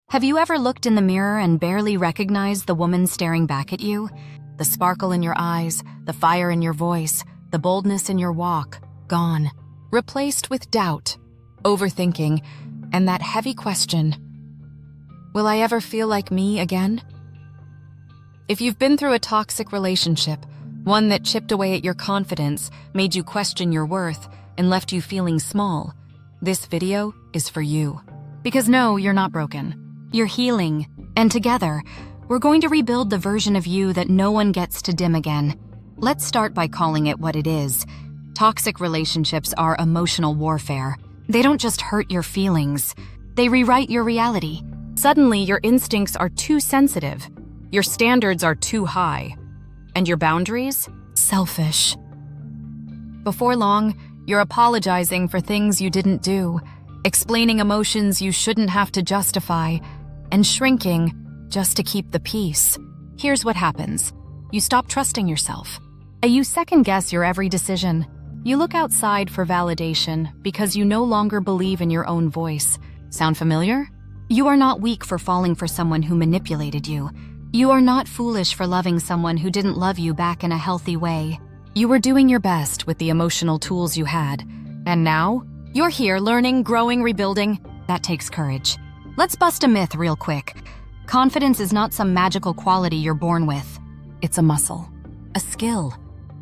Have you ever looked in the mirror and barely recognized the woman staring back at you? The sparkle in your eyes, the fire in your voice, the boldness in your walk, gone. Replaced with doubt, overthinking, and that heavy question, will I ever feel like me again? If you've been through a toxic relationship, one that chipped away at your confidence, made you question your worth, and left you feeling small, this video is for you. Because no, you're not broken. You're healing, and together, we're going to rebuild the version of you that no one gets to dim again. Let's start by calling it what it is. Toxic relationships are emotional warfare. They don't just hurt your feelings, they rewrite your reality. Suddenly, your instincts are too sensitive, your standards are too high, and your boundaries, selfish. Before long, you're apologizing for things you didn't do, explaining emotions you shouldn't have to justify, and shrinking just to keep the peace. Here's what happens. You stop trusting yourself. You second-guess your every decision. You look outside for validation because you no longer believe in your own voice. Sound familiar? You are not weak for falling for someone who manipulated you. You are not foolish for loving someone who didn't love you back in a healthy way. You were doing your best with the emotional tools you had. And now, you're here learning, growing, rebuilding. That takes courage. Let's bust a myth real quick. Confidence is not some magical quality you're born with. It's a muscle, a skill,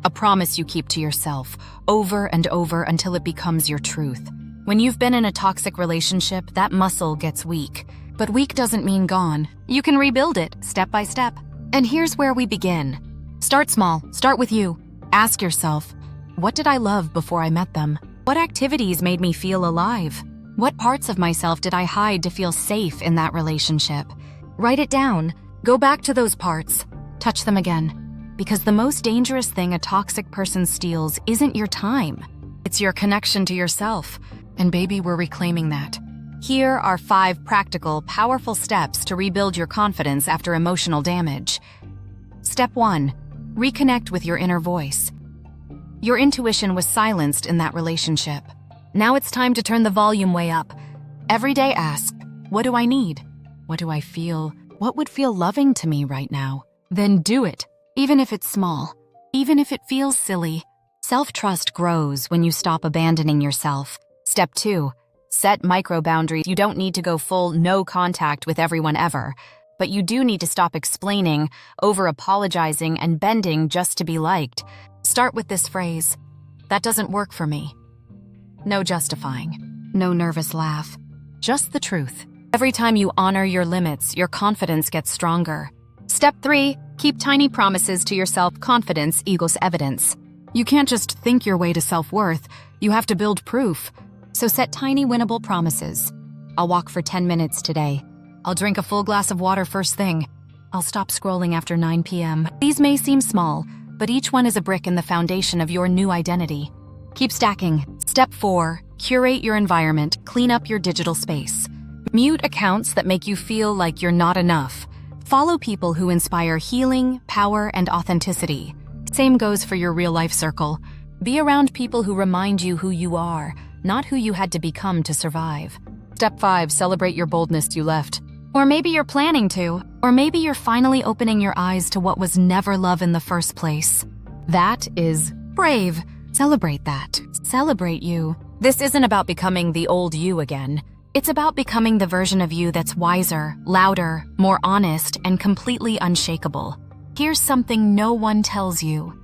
a promise you keep to yourself over and over until it becomes your truth. When you've been in a toxic relationship, that muscle gets weak. But weak doesn't mean gone. You can rebuild it step by step. And here's where we begin. Start small. Start with you. Ask yourself, what did I love before I met them? What activities made me feel alive? What parts of myself did I hide to feel safe in that relationship? Write it down. Go back to those parts. Touch them again. Because the most dangerous thing a toxic person steals isn't your time. It's your connection to yourself. And baby, we're reclaiming that. Here are 5 practical, powerful steps to rebuild your confidence after emotional damage. Step 1. Reconnect with your inner voice. Your intuition was silenced in that relationship. Now it's time to turn the volume way up. Every day ask, what do I need? What do I feel? What would feel loving to me right now? Then do it, even if it's small, even if it feels silly. Self-trust grows when you stop abandoning yourself. Step 2. Set micro boundaries. You don't need to go full no contact with everyone ever, but you do need to stop explaining, over-apologizing, and bending just to be liked. Start with this phrase, that doesn't work for me. No justifying, no nervous laugh, just the truth. Every time you honor your limits, your confidence gets stronger. Step 3, keep tiny promises to yourself. Confidence equals evidence. You can't just think your way to self-worth, you have to build proof. So set tiny winnable promises. I'll walk for 10 minutes today. I'll drink a full glass of water first thing. I'll stop scrolling after 9 p.m. These may seem small, but each one is a brick in the foundation of your new identity. Keep stacking. Step 4, curate your environment. Clean up your digital space. Mute accounts that make you feel like you're not enough. Follow people who inspire healing, power, and authenticity. Same goes for your real-life circle. Be around people who remind you who you are, not who you had to become to survive. Step 5, celebrate your boldness you left. Or maybe you're planning to, or maybe you're finally opening your eyes to what was never love in the first place. That is brave. Celebrate that. Celebrate you. This isn't about becoming the old you again. It's about becoming the version of you that's wiser, louder, more honest, and completely unshakable. Here's something no one tells you.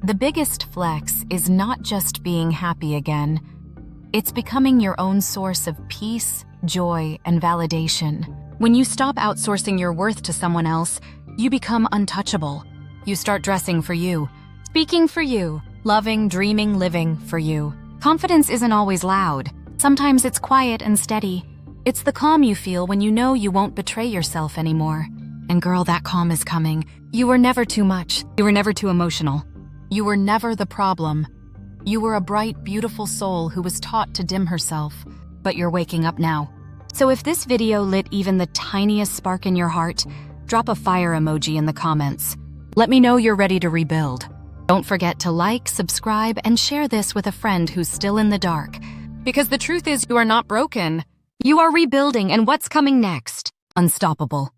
The biggest flex is not just being happy again. It's becoming your own source of peace, joy, and validation. When you stop outsourcing your worth to someone else, you become untouchable. You start dressing for you, speaking for you, loving, dreaming, living for you. Confidence isn't always loud. Sometimes it's quiet and steady. It's the calm you feel when you know you won't betray yourself anymore. And girl, that calm is coming. You were never too much. You were never too emotional. You were never the problem. You were a bright, beautiful soul who was taught to dim herself. But you're waking up now. So if this video lit even the tiniest spark in your heart, drop a fire emoji in the comments. Let me know you're ready to rebuild. Don't forget to like, subscribe, and share this with a friend who's still in the dark. Because the truth is, you are not broken. You are rebuilding, and what's coming next? Unstoppable.